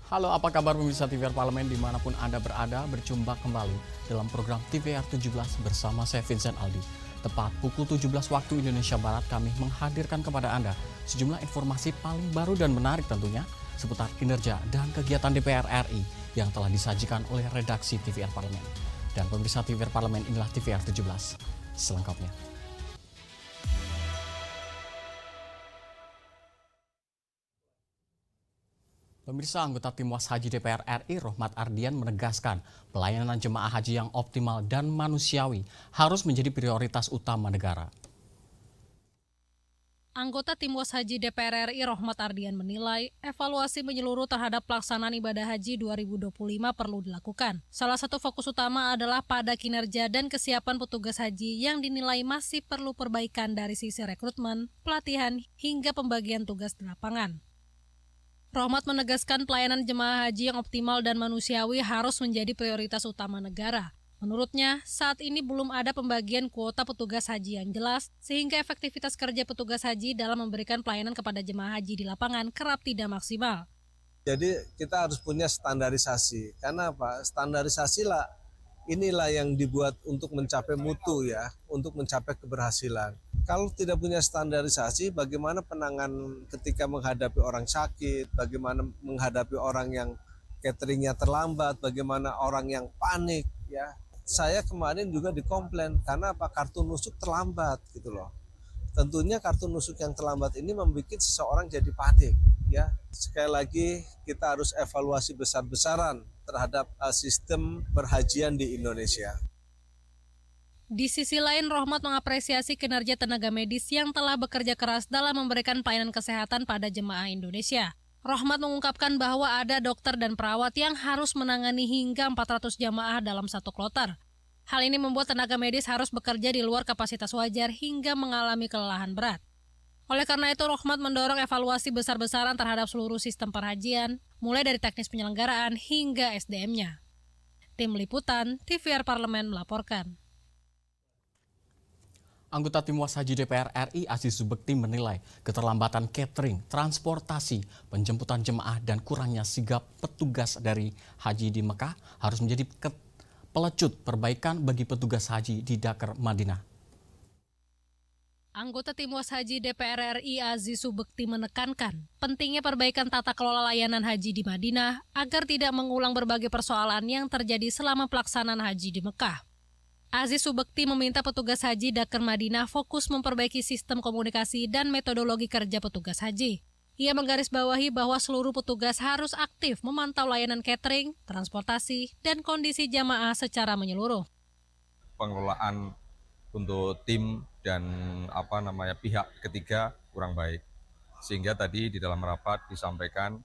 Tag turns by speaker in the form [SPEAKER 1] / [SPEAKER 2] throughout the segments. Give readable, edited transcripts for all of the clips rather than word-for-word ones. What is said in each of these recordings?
[SPEAKER 1] Halo, apa kabar pemirsa TVR Parlemen dimanapun Anda berada, berjumpa kembali dalam program TVR 17 bersama saya Vincent Aldi. Tepat pukul 17 waktu Indonesia Barat kami menghadirkan kepada Anda sejumlah informasi paling baru dan menarik tentunya seputar kinerja dan kegiatan DPR RI yang telah disajikan oleh redaksi TVR Parlemen. Dan pemirsa TVR Parlemen inilah TVR 17 selengkapnya. Pemirsa, anggota Tim Was Haji DPR RI Rohmat Ardian menegaskan pelayanan jemaah haji yang optimal dan manusiawi harus menjadi prioritas utama negara.
[SPEAKER 2] Anggota Tim Was Haji DPR RI Rohmat Ardian menilai evaluasi menyeluruh terhadap pelaksanaan ibadah haji 2025 perlu dilakukan. Salah satu fokus utama adalah pada kinerja dan kesiapan petugas haji yang dinilai masih perlu perbaikan dari sisi rekrutmen, pelatihan, hingga pembagian tugas di lapangan. Rohmat menegaskan pelayanan jemaah haji yang optimal dan manusiawi harus menjadi prioritas utama negara. Menurutnya, saat ini belum ada pembagian kuota petugas haji yang jelas, sehingga efektivitas kerja petugas haji dalam memberikan pelayanan kepada jemaah haji di lapangan kerap tidak maksimal.
[SPEAKER 3] Jadi kita harus punya standarisasi. Karena apa? Standarisasi lah inilah yang dibuat untuk mencapai mutu ya, untuk mencapai keberhasilan. Kalau tidak punya standarisasi, bagaimana penanganan ketika menghadapi orang sakit, bagaimana menghadapi orang yang cateringnya terlambat, bagaimana orang yang panik ya. Saya kemarin juga dikomplain karena apa? Kartu nusuk terlambat gitu loh. Tentunya kartu nusuk yang terlambat ini membuat seseorang jadi panik ya. Sekali lagi kita harus evaluasi besar-besaran terhadap sistem perhajian di Indonesia.
[SPEAKER 2] Di sisi lain, Rohmat mengapresiasi kinerja tenaga medis yang telah bekerja keras dalam memberikan pelayanan kesehatan pada jemaah Indonesia. Rohmat mengungkapkan bahwa ada dokter dan perawat yang harus menangani hingga 400 jamaah dalam satu kloter. Hal ini membuat tenaga medis harus bekerja di luar kapasitas wajar hingga mengalami kelelahan berat. Oleh karena itu, Rohmat mendorong evaluasi besar-besaran terhadap seluruh sistem perhajian, mulai dari teknis penyelenggaraan hingga SDM-nya. Tim Liputan, TVR Parlemen melaporkan.
[SPEAKER 1] Anggota Tim Was Haji DPR RI Aziz Subekti menilai keterlambatan catering, transportasi, penjemputan jemaah dan kurangnya sigap petugas dari haji di Mekah harus menjadi pelecut perbaikan bagi petugas haji di Dakar, Madinah.
[SPEAKER 2] Anggota Tim Was Haji DPR RI Aziz Subekti menekankan pentingnya perbaikan tata kelola layanan haji di Madinah agar tidak mengulang berbagai persoalan yang terjadi selama pelaksanaan haji di Mekah. Aziz Subekti meminta petugas haji Dakar Madinah fokus memperbaiki sistem komunikasi dan metodologi kerja petugas haji. Ia menggarisbawahi bahwa seluruh petugas harus aktif memantau layanan catering, transportasi, dan kondisi jamaah secara menyeluruh.
[SPEAKER 4] Pengelolaan untuk tim dan pihak ketiga kurang baik. Sehingga tadi di dalam rapat disampaikan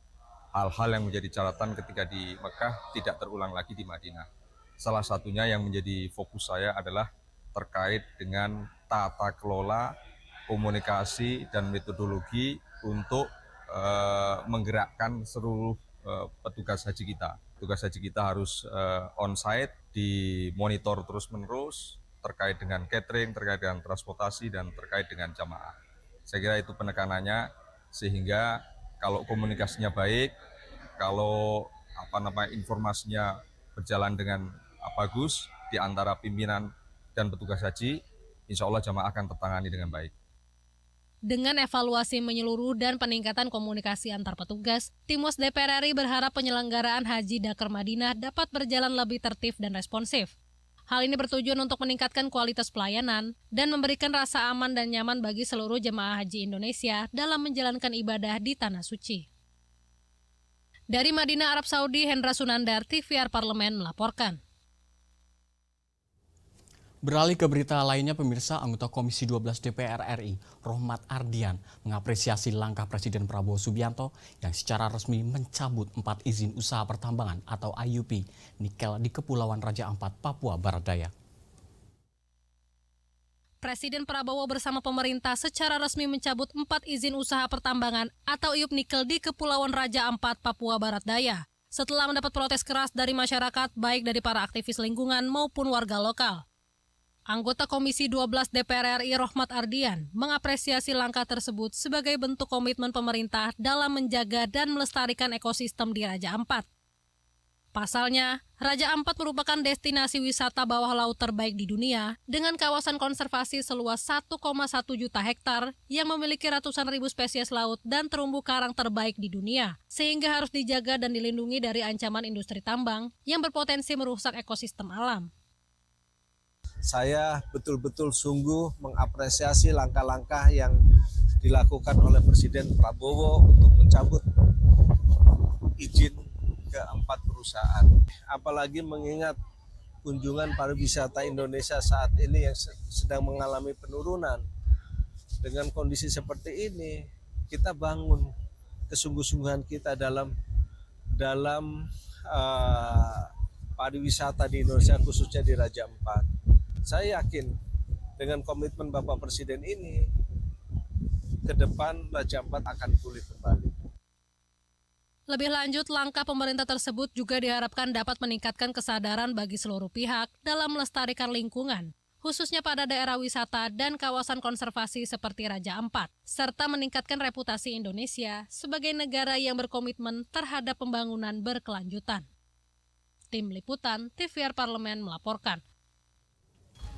[SPEAKER 4] hal-hal yang menjadi catatan ketika di Mekah tidak terulang lagi di Madinah. Salah satunya yang menjadi fokus saya adalah terkait dengan tata kelola, komunikasi, dan metodologi untuk menggerakkan seluruh petugas haji kita. Petugas haji kita harus on-site, dimonitor terus-menerus terkait dengan catering, terkait dengan transportasi, dan terkait dengan jamaah. Saya kira itu penekanannya, sehingga kalau komunikasinya baik, kalau informasinya berjalan dengan bagus di antara pimpinan dan petugas haji, insya Allah jamaah akan tertangani dengan baik.
[SPEAKER 2] Dengan evaluasi menyeluruh dan peningkatan komunikasi antar petugas, Tim Was DPR RI berharap penyelenggaraan haji Dakar Madinah dapat berjalan lebih tertib dan responsif. Hal ini bertujuan untuk meningkatkan kualitas pelayanan dan memberikan rasa aman dan nyaman bagi seluruh jemaah haji Indonesia dalam menjalankan ibadah di Tanah Suci. Dari Madinah, Arab Saudi, Hendra Sunandar, TVR Parlemen melaporkan.
[SPEAKER 1] Beralih ke berita lainnya, pemirsa, anggota Komisi 12 DPR RI, Rohmat Ardian, mengapresiasi langkah Presiden Prabowo Subianto yang secara resmi mencabut 4 izin usaha pertambangan atau IUP nikel di Kepulauan Raja Ampat, Papua Barat Daya.
[SPEAKER 2] Presiden Prabowo bersama pemerintah secara resmi mencabut 4 izin usaha pertambangan atau IUP nikel di Kepulauan Raja Ampat, Papua Barat Daya, setelah mendapat protes keras dari masyarakat baik dari para aktivis lingkungan maupun warga lokal. Anggota Komisi 12 DPR RI Rohmat Ardian mengapresiasi langkah tersebut sebagai bentuk komitmen pemerintah dalam menjaga dan melestarikan ekosistem di Raja Ampat. Pasalnya, Raja Ampat merupakan destinasi wisata bawah laut terbaik di dunia dengan kawasan konservasi seluas 1,1 juta hektar yang memiliki ratusan ribu spesies laut dan terumbu karang terbaik di dunia, sehingga harus dijaga dan dilindungi dari ancaman industri tambang yang berpotensi merusak ekosistem alam.
[SPEAKER 3] Saya betul-betul sungguh mengapresiasi langkah-langkah yang dilakukan oleh Presiden Prabowo untuk mencabut izin ke 4 perusahaan. Apalagi mengingat kunjungan pariwisata Indonesia saat ini yang sedang mengalami penurunan. Dengan kondisi seperti ini, kita bangun kesungguh-sungguhan kita dalam pariwisata di Indonesia, khususnya di Raja Ampat. Saya yakin dengan komitmen Bapak Presiden ini, ke depan Raja Ampat akan pulih kembali.
[SPEAKER 2] Lebih lanjut, langkah pemerintah tersebut juga diharapkan dapat meningkatkan kesadaran bagi seluruh pihak dalam melestarikan lingkungan, khususnya pada daerah wisata dan kawasan konservasi seperti Raja Ampat, serta meningkatkan reputasi Indonesia sebagai negara yang berkomitmen terhadap pembangunan berkelanjutan. Tim Liputan TVR Parlemen melaporkan.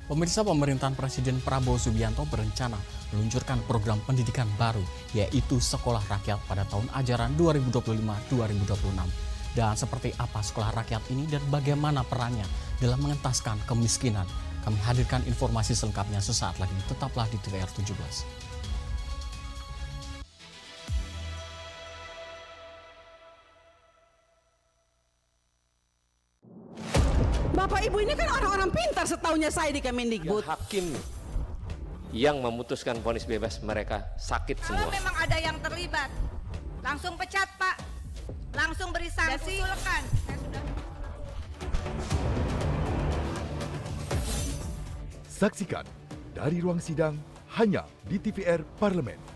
[SPEAKER 1] Pemirsa, pemerintahan Presiden Prabowo Subianto berencana meluncurkan program pendidikan baru, yaitu Sekolah Rakyat pada tahun ajaran 2025-2026. Dan seperti apa Sekolah Rakyat ini dan bagaimana perannya dalam mengentaskan kemiskinan? Kami hadirkan informasi selengkapnya sesaat lagi. Tetaplah di TVR 17.
[SPEAKER 5] Bapak Ibu ini kan orang-orang pintar setaunya saya di Kemendikbud.
[SPEAKER 6] Ya, hakim yang memutuskan vonis bebas mereka sakit semua.
[SPEAKER 7] Kalau memang ada yang terlibat, langsung pecat Pak, langsung beri sanksi. Dan usulkan.
[SPEAKER 8] Saksikan dari ruang sidang hanya di TVR Parlemen.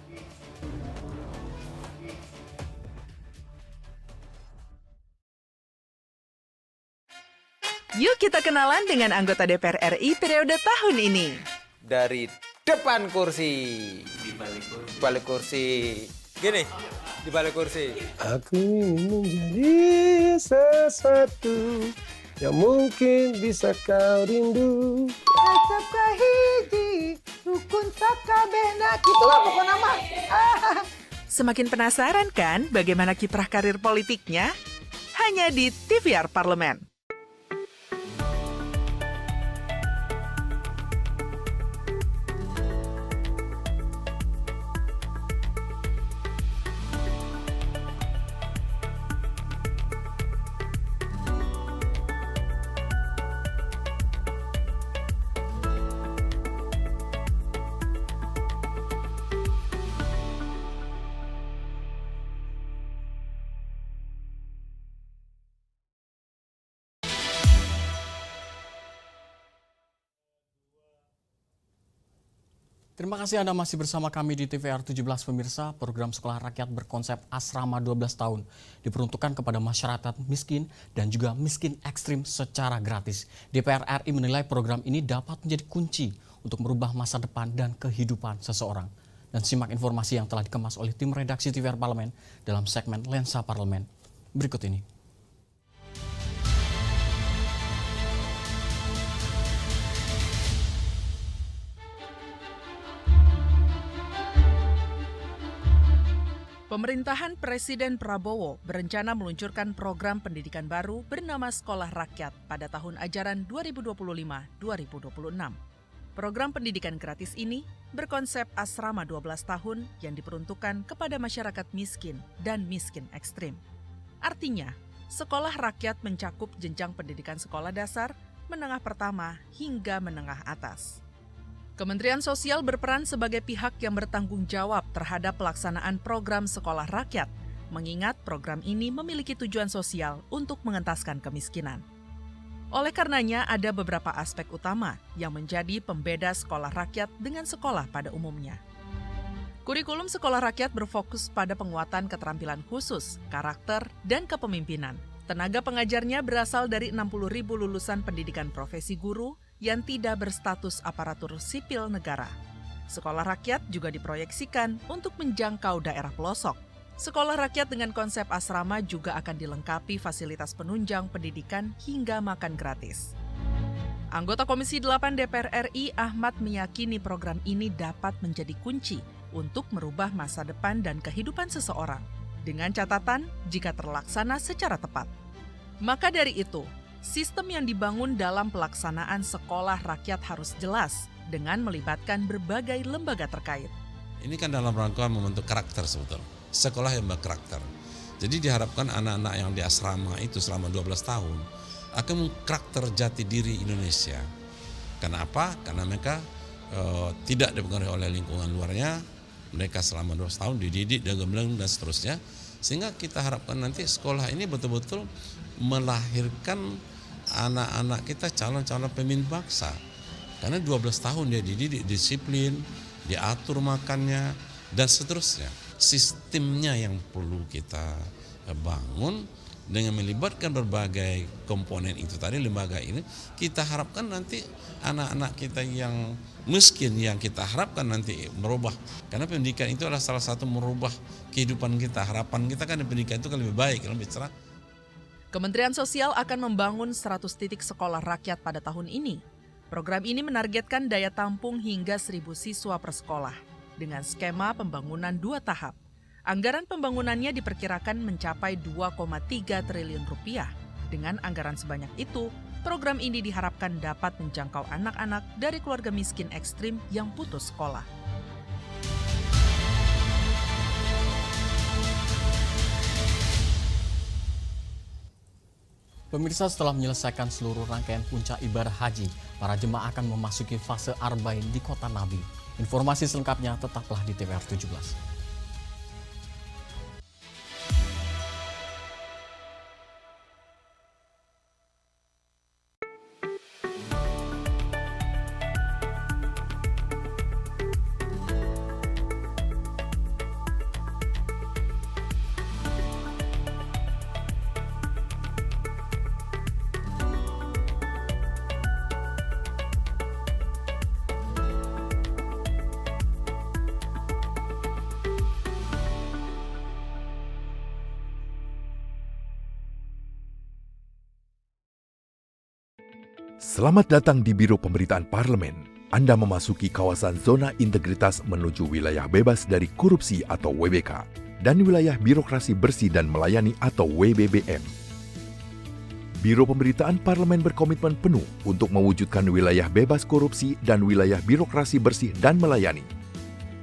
[SPEAKER 9] Yuk kita kenalan dengan anggota DPR RI periode tahun ini.
[SPEAKER 10] Dari depan kursi, di balik kursi, gini, di balik kursi.
[SPEAKER 11] Aku ingin menjadi sesuatu yang mungkin bisa kau rindu.
[SPEAKER 5] Acap kahiji, rukun sakabehna, gitulah pokok nama.
[SPEAKER 9] Semakin penasaran kan bagaimana kiprah karir politiknya? Hanya di TVR Parlemen.
[SPEAKER 1] Terima kasih Anda masih bersama kami di TVR 17 pemirsa. Program Sekolah Rakyat berkonsep asrama 12 tahun diperuntukkan kepada masyarakat miskin dan juga miskin ekstrim secara gratis. DPR RI menilai program ini dapat menjadi kunci untuk merubah masa depan dan kehidupan seseorang. Dan simak informasi yang telah dikemas oleh tim redaksi TVR Parlemen dalam segmen Lensa Parlemen berikut ini.
[SPEAKER 9] Pemerintahan Presiden Prabowo berencana meluncurkan program pendidikan baru bernama Sekolah Rakyat pada tahun ajaran 2025-2026. Program pendidikan gratis ini berkonsep asrama 12 tahun yang diperuntukkan kepada masyarakat miskin dan miskin ekstrim. Artinya, Sekolah Rakyat mencakup jenjang pendidikan sekolah dasar, menengah pertama hingga menengah atas. Kementerian Sosial berperan sebagai pihak yang bertanggung jawab terhadap pelaksanaan program Sekolah Rakyat, mengingat program ini memiliki tujuan sosial untuk mengentaskan kemiskinan. Oleh karenanya, ada beberapa aspek utama yang menjadi pembeda sekolah rakyat dengan sekolah pada umumnya. Kurikulum Sekolah Rakyat berfokus pada penguatan keterampilan khusus, karakter, dan kepemimpinan. Tenaga pengajarnya berasal dari 60.000 lulusan pendidikan profesi guru yang tidak berstatus aparatur sipil negara. Sekolah rakyat juga diproyeksikan untuk menjangkau daerah pelosok. Sekolah rakyat dengan konsep asrama juga akan dilengkapi fasilitas penunjang pendidikan hingga makan gratis. Anggota Komisi 8 DPR RI Ahmad meyakini program ini dapat menjadi kunci untuk merubah masa depan dan kehidupan seseorang, dengan catatan jika terlaksana secara tepat. Maka dari itu, sistem yang dibangun dalam pelaksanaan sekolah rakyat harus jelas dengan melibatkan berbagai lembaga terkait.
[SPEAKER 12] Ini kan dalam rangka membentuk karakter sebetulnya, sekolah yang berkarakter. Jadi diharapkan anak-anak yang di asrama itu selama 12 tahun akan karakter jati diri Indonesia. Kenapa? Karena mereka tidak dipengaruhi oleh lingkungan luarnya, mereka selama 12 tahun dididik, digembleng dan seterusnya. Sehingga kita harapkan nanti sekolah ini betul-betul melahirkan anak-anak kita calon-calon pemimpin bangsa. Karena 12 tahun dia dididik, disiplin, diatur makannya, dan seterusnya. Sistemnya yang perlu kita bangun dengan melibatkan berbagai komponen itu tadi, lembaga ini, kita harapkan nanti anak-anak kita yang miskin, yang kita harapkan nanti merubah. Karena pendidikan itu adalah salah satu merubah kehidupan kita. Harapan kita kan pendidikan itu kan lebih baik, lebih cerah.
[SPEAKER 9] Kementerian Sosial akan membangun 100 titik sekolah rakyat pada tahun ini. Program ini menargetkan daya tampung hingga 1.000 siswa per sekolah dengan skema pembangunan 2 tahap. Anggaran pembangunannya diperkirakan mencapai 2,3 triliun rupiah. Dengan anggaran sebanyak itu, program ini diharapkan dapat menjangkau anak-anak dari keluarga miskin ekstrim yang putus sekolah.
[SPEAKER 1] Pemirsa, setelah menyelesaikan seluruh rangkaian puncak ibadah haji, para jemaah akan memasuki fase Arba'in di Kota Nabi. Informasi selengkapnya tetaplah di TVR 17.
[SPEAKER 8] Selamat datang di Biro Pemberitaan Parlemen. Anda memasuki kawasan zona integritas menuju wilayah bebas dari korupsi atau WBK dan wilayah birokrasi bersih dan melayani atau WBBM. Biro Pemberitaan Parlemen berkomitmen penuh untuk mewujudkan wilayah bebas korupsi dan wilayah birokrasi bersih dan melayani.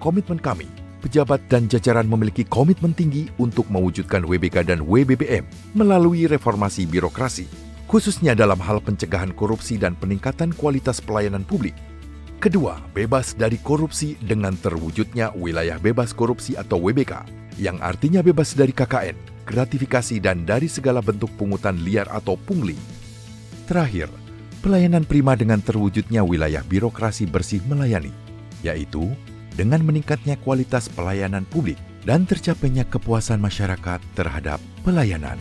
[SPEAKER 8] Komitmen kami, pejabat dan jajaran memiliki komitmen tinggi untuk mewujudkan WBK dan WBBM melalui reformasi birokrasi, khususnya dalam hal pencegahan korupsi dan peningkatan kualitas pelayanan publik. Kedua, bebas dari korupsi dengan terwujudnya wilayah bebas korupsi atau WBK, yang artinya bebas dari KKN, gratifikasi dan dari segala bentuk pungutan liar atau pungli. Terakhir, pelayanan prima dengan terwujudnya wilayah birokrasi bersih melayani, yaitu dengan meningkatnya kualitas pelayanan publik dan tercapainya kepuasan masyarakat terhadap pelayanan.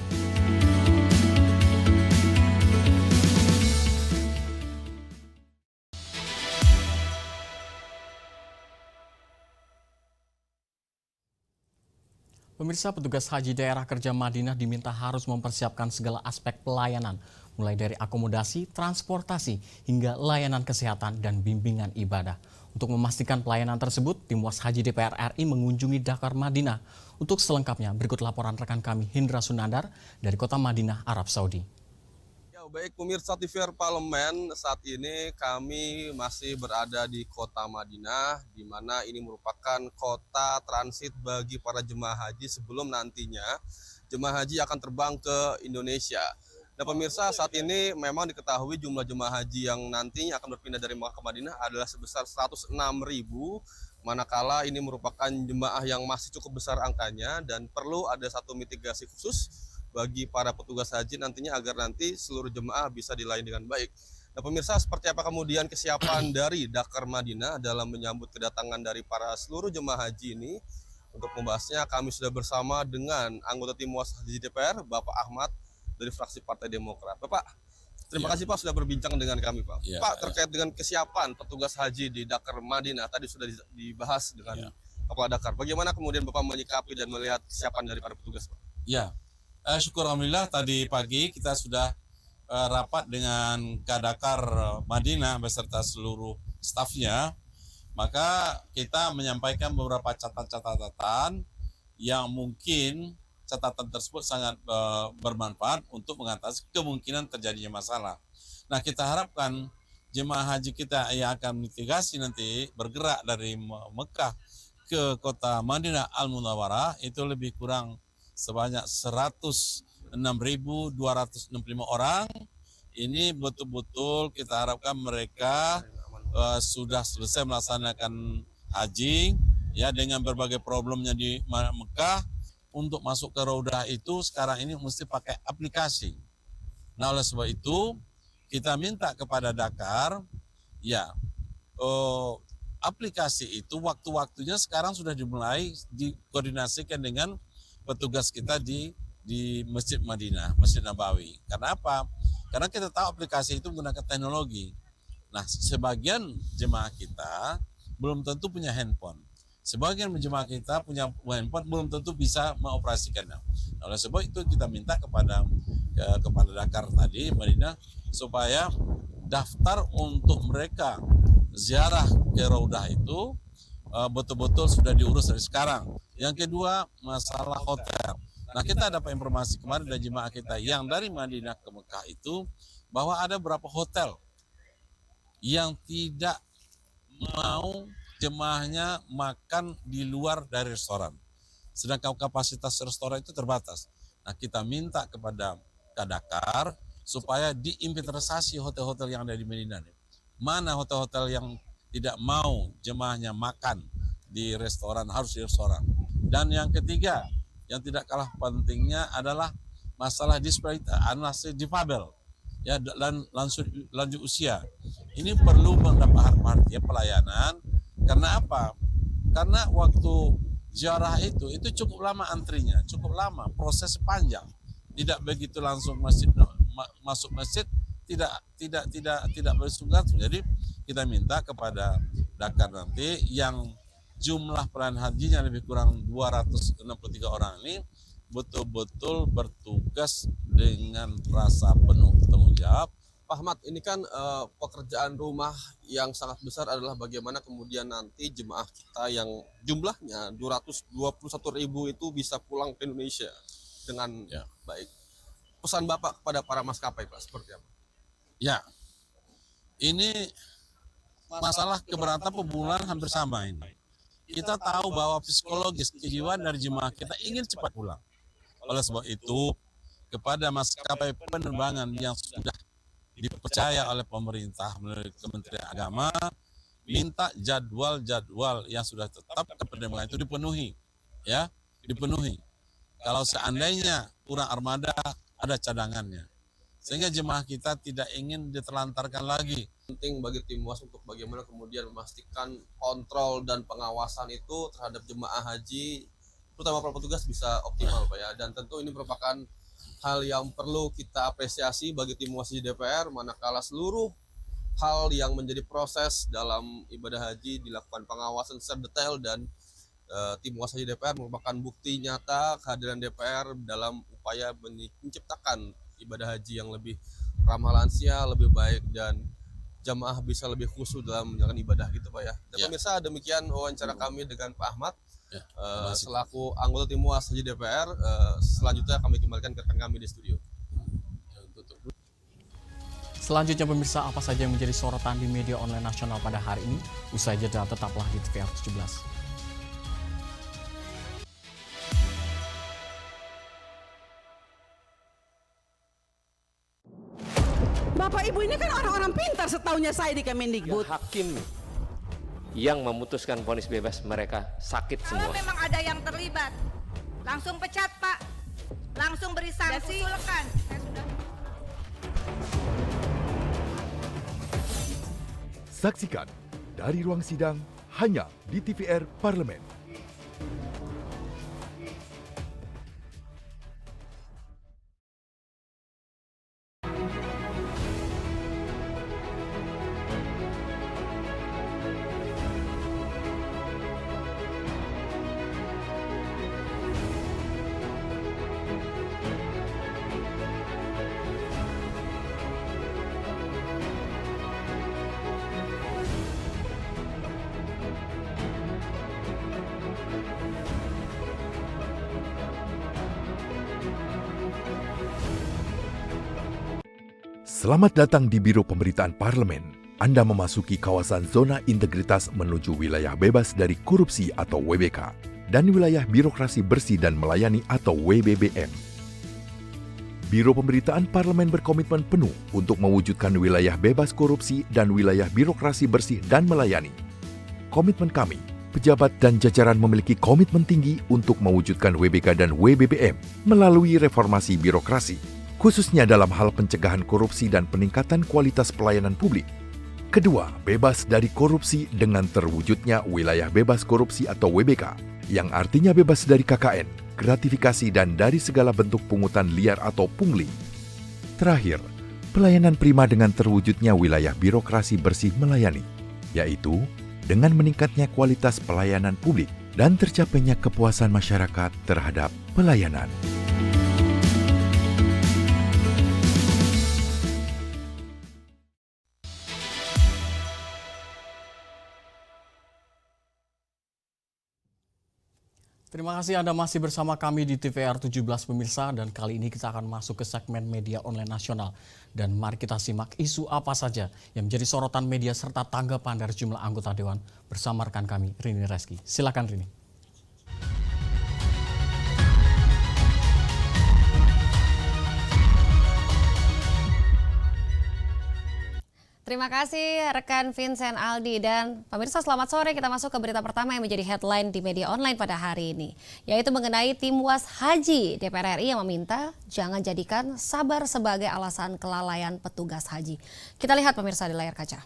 [SPEAKER 1] Pemirsa, petugas haji daerah kerja Madinah diminta harus mempersiapkan segala aspek pelayanan, mulai dari akomodasi, transportasi, hingga layanan kesehatan dan bimbingan ibadah. Untuk memastikan pelayanan tersebut, tim Was Haji DPR RI mengunjungi Dakar Madinah. Untuk selengkapnya, berikut laporan rekan kami Hindra Sunandar dari kota Madinah, Arab Saudi.
[SPEAKER 3] Baik pemirsa TVR Parlemen, saat ini kami masih berada di kota Madinah, di mana ini merupakan kota transit bagi para jemaah haji sebelum nantinya jemaah haji akan terbang ke Indonesia. Nah pemirsa, saat ini memang diketahui jumlah jemaah haji yang nantinya akan berpindah dari Makkah ke Madinah adalah sebesar 106.000, manakala ini merupakan jemaah yang masih cukup besar angkanya dan perlu ada satu mitigasi khusus bagi para petugas haji nantinya agar nanti seluruh jemaah bisa dilayani dengan baik. Nah pemirsa, seperti apa kemudian kesiapan dari Dakar Madinah dalam menyambut kedatangan dari para seluruh jemaah haji ini? Untuk membahasnya kami sudah bersama dengan anggota tim Was Haji DPR, Bapak Ahmad dari fraksi Partai Demokrat. Bapak,
[SPEAKER 13] Terima kasih Pak sudah berbincang dengan kami Pak.
[SPEAKER 12] Ya,
[SPEAKER 13] Pak, terkait dengan kesiapan petugas haji di Dakar Madinah tadi sudah dibahas dengan Kepala Dakar. Bagaimana kemudian Bapak menyikapi dan melihat kesiapan dari para petugas Pak?
[SPEAKER 12] Ya, syukur alhamdulillah tadi pagi kita sudah rapat dengan Kadakar Madinah beserta seluruh stafnya. Maka kita menyampaikan beberapa catatan yang mungkin catatan tersebut sangat bermanfaat untuk mengatasi kemungkinan terjadinya masalah. Nah, kita harapkan jemaah haji kita yang akan mitigasi nanti bergerak dari Mekah ke kota Madinah Al-Munawwarah itu lebih kurang sebanyak 106.265 orang. Ini betul-betul kita harapkan mereka sudah selesai melaksanakan haji ya dengan berbagai problemnya di Mekah. Untuk masuk ke Raudah itu sekarang ini mesti pakai aplikasi. Nah, oleh sebab itu kita minta kepada Dakar ya aplikasi itu waktu-waktunya sekarang sudah dimulai dikoordinasikan dengan petugas kita di Masjid Madinah, Masjid Nabawi. Karena apa? Karena kita tahu aplikasi itu menggunakan teknologi. Nah, sebagian jemaah kita belum tentu punya handphone. Sebagian jemaah kita punya handphone belum tentu bisa mengoperasikannya. Nah, oleh sebab itu kita minta kepada Dakar tadi Madinah supaya daftar untuk mereka ziarah ke Raudah itu betul-betul sudah diurus dari sekarang. Yang kedua, masalah hotel. Nah, kita dapat informasi kemarin dari jemaah kita yang dari Madinah ke Mekah itu bahwa ada beberapa hotel yang tidak mau jemaahnya makan di luar dari restoran. Sedangkan kapasitas restoran itu terbatas. Nah, kita minta kepada Kadakar supaya diinventarisasi hotel-hotel yang ada di Madinah. Mana hotel-hotel yang tidak mau jemaahnya makan di restoran, harus di restoran. Dan yang ketiga, yang tidak kalah pentingnya adalah masalah disabilitas, anak difabel ya, dan lanjut usia. Ini perlu mendapat perhatian pelayanan. Karena apa? Karena waktu ziarah itu cukup lama antrinya, cukup lama, proses panjang. Tidak begitu langsung masuk masjid, tidak bersungguh. Jadi kita minta kepada Dakar nanti yang jumlah pelayan hajinya lebih kurang 263 orang ini betul-betul bertugas dengan rasa penuh tanggung jawab.
[SPEAKER 13] Pak Ahmad, ini kan pekerjaan rumah yang sangat besar adalah bagaimana kemudian nanti jemaah kita yang jumlahnya 221.000 itu bisa pulang ke Indonesia dengan baik. Pesan Bapak kepada para maskapai Pak seperti apa?
[SPEAKER 12] Ya, ini masalah keberatan pembunuhan hampir sama ini. Kita tahu bahwa psikologis kejiwaan dari jemaah kita ingin cepat pulang. Oleh sebab itu, kepada maskapai penerbangan yang sudah dipercaya oleh pemerintah melalui Kementerian Agama, minta jadwal-jadwal yang sudah tetap ke penerbangan itu dipenuhi, ya, dipenuhi. Kalau seandainya kurang armada, ada cadangannya, sehingga jemaah kita tidak ingin diterlantarkan lagi.
[SPEAKER 13] Penting bagi tim UAS untuk bagaimana kemudian memastikan kontrol dan pengawasan itu terhadap jemaah haji, terutama para petugas bisa optimal Pak ya. Dan tentu ini merupakan hal yang perlu kita apresiasi bagi tim UAS di DPR, manakala seluruh hal yang menjadi proses dalam ibadah haji dilakukan pengawasan secara detail, dan tim UAS di DPR merupakan bukti nyata kehadiran DPR dalam upaya menciptakan ibadah haji yang lebih ramah lansia, lebih baik, dan jamaah bisa lebih khusyuk dalam menjalankan ibadah gitu Pak ya. Dan pemirsa, demikian wawancara kami dengan Pak Ahmad selaku anggota tim UAS Haji DPR. Selanjutnya kami kembalikan ke rekan kami di studio.
[SPEAKER 1] Selanjutnya pemirsa, apa saja yang menjadi sorotan di media online nasional pada hari ini? Usai jeda tetaplah di TVR 17.
[SPEAKER 5] Bapak Ibu ini kan orang-orang pintar setahunya saya di Kemendikbud.
[SPEAKER 6] Hakim yang memutuskan vonis bebas mereka sakit semua.
[SPEAKER 7] Kalau memang ada yang terlibat, langsung pecat Pak, langsung beri sanksi. Dan usulkan.
[SPEAKER 8] Saksikan dari ruang sidang hanya di TVR Parlemen. Selamat datang di Biro Pemberitaan Parlemen. Anda memasuki kawasan zona integritas menuju wilayah bebas dari korupsi atau WBK dan wilayah birokrasi bersih dan melayani atau WBBM. Biro Pemberitaan Parlemen berkomitmen penuh untuk mewujudkan wilayah bebas korupsi dan wilayah birokrasi bersih dan melayani. Komitmen kami, pejabat dan jajaran memiliki komitmen tinggi untuk mewujudkan WBK dan WBBM melalui reformasi birokrasi, khususnya dalam hal pencegahan korupsi dan peningkatan kualitas pelayanan publik. Kedua, bebas dari korupsi dengan terwujudnya wilayah bebas korupsi atau WBK, yang artinya bebas dari KKN, gratifikasi dan dari segala bentuk pungutan liar atau pungli. Terakhir, pelayanan prima dengan terwujudnya wilayah birokrasi bersih melayani, yaitu dengan meningkatnya kualitas pelayanan publik dan tercapainya kepuasan masyarakat terhadap pelayanan.
[SPEAKER 1] Terima kasih Anda masih bersama kami di TVR 17 pemirsa, dan kali ini kita akan masuk ke segmen media online nasional. Dan mari kita simak isu apa saja yang menjadi sorotan media serta tanggapan dari jumlah anggota Dewan bersama rekan kami Rini Reski. Silakan Rini.
[SPEAKER 14] Terima kasih rekan Vincent Aldi, dan pemirsa selamat sore. Kita masuk ke berita pertama yang menjadi headline di media online pada hari ini, yaitu mengenai tim UAS Haji DPR RI yang meminta jangan jadikan sabar sebagai alasan kelalaian petugas haji. Kita lihat pemirsa di layar kaca.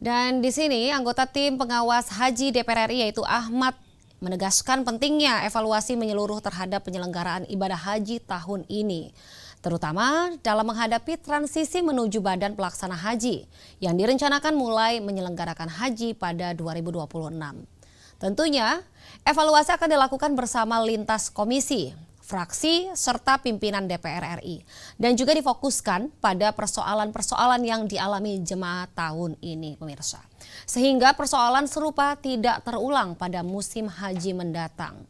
[SPEAKER 14] Dan di sini anggota tim pengawas haji DPR RI yaitu Ahmad menegaskan pentingnya evaluasi menyeluruh terhadap penyelenggaraan ibadah haji tahun ini, terutama dalam menghadapi transisi menuju Badan Pelaksana Haji yang direncanakan mulai menyelenggarakan haji pada 2026. Tentunya, evaluasi akan dilakukan bersama lintas komisi, fraksi, serta pimpinan DPR RI, dan juga difokuskan pada persoalan-persoalan yang dialami jemaah tahun ini, pemirsa. Sehingga persoalan serupa tidak terulang pada musim haji mendatang.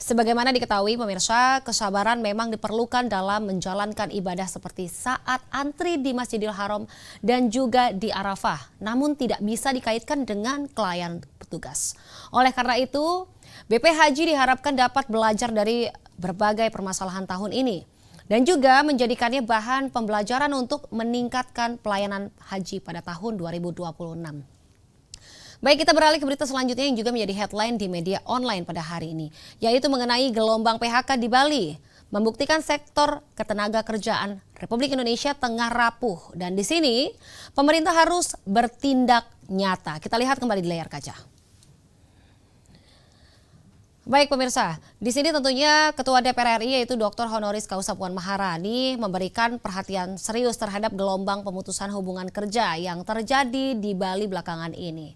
[SPEAKER 14] Sebagaimana diketahui pemirsa, kesabaran memang diperlukan dalam menjalankan ibadah seperti saat antri di Masjidil Haram dan juga di Arafah, namun tidak bisa dikaitkan dengan kelalaian petugas. Oleh karena itu, BP Haji diharapkan dapat belajar dari berbagai permasalahan tahun ini dan juga menjadikannya bahan pembelajaran untuk meningkatkan pelayanan haji pada tahun 2026. Baik, kita beralih ke berita selanjutnya yang juga menjadi headline di media online pada hari ini, yaitu mengenai gelombang PHK di Bali. Membuktikan sektor ketenaga kerjaan Republik Indonesia tengah rapuh, dan di sini pemerintah harus bertindak nyata. Kita lihat kembali di layar kaca. Baik pemirsa, di sini tentunya Ketua DPR RI yaitu Dr. Honoris Causa Puan Maharani memberikan perhatian serius terhadap gelombang pemutusan hubungan kerja yang terjadi di Bali belakangan ini.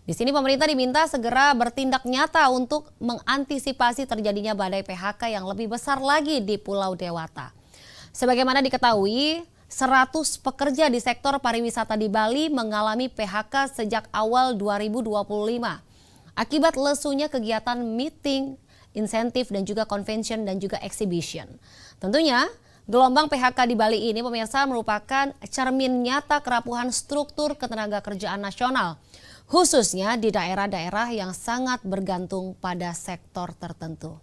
[SPEAKER 14] Di sini pemerintah diminta segera bertindak nyata untuk mengantisipasi terjadinya badai PHK yang lebih besar lagi di Pulau Dewata. Sebagaimana diketahui, 100 pekerja di sektor pariwisata di Bali mengalami PHK sejak awal 2025. Akibat lesunya kegiatan meeting, insentif dan juga convention dan juga exhibition. Tentunya, gelombang PHK di Bali ini pemirsa merupakan cermin nyata kerapuhan struktur ketenaga kerjaan nasional, khususnya di daerah-daerah yang sangat bergantung pada sektor tertentu.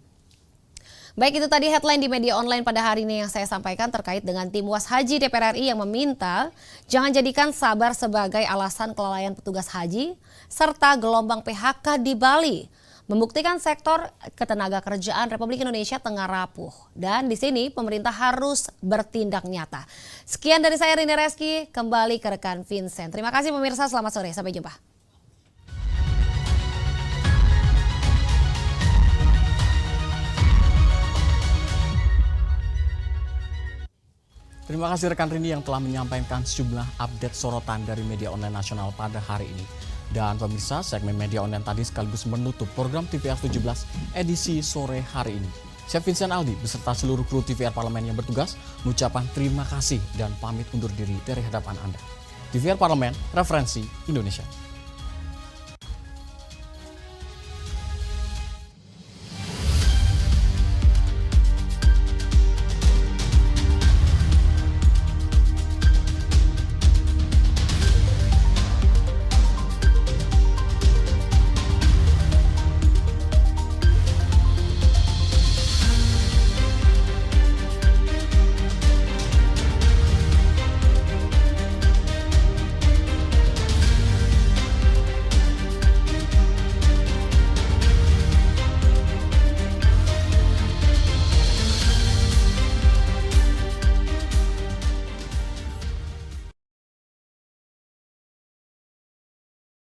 [SPEAKER 14] Baik, itu tadi headline di media online pada hari ini yang saya sampaikan terkait dengan tim UAS Haji DPR RI yang meminta jangan jadikan sabar sebagai alasan kelalaian petugas haji, serta gelombang PHK di Bali. Membuktikan sektor ketenaga kerjaan Republik Indonesia tengah rapuh. Dan di sini pemerintah harus bertindak nyata. Sekian dari saya Rini Reski, kembali ke rekan Vincent. Terima kasih pemirsa, selamat sore, sampai jumpa.
[SPEAKER 1] Terima kasih rekan Rini yang telah menyampaikan sejumlah update sorotan dari media online nasional pada hari ini. Dan pemirsa, segmen media online tadi sekaligus menutup program TVR 17 edisi sore hari ini. Saya Vincent Aldi beserta seluruh kru TVR Parlemen yang bertugas mengucapkan terima kasih dan pamit undur diri dari hadapan Anda. TVR Parlemen, referensi Indonesia.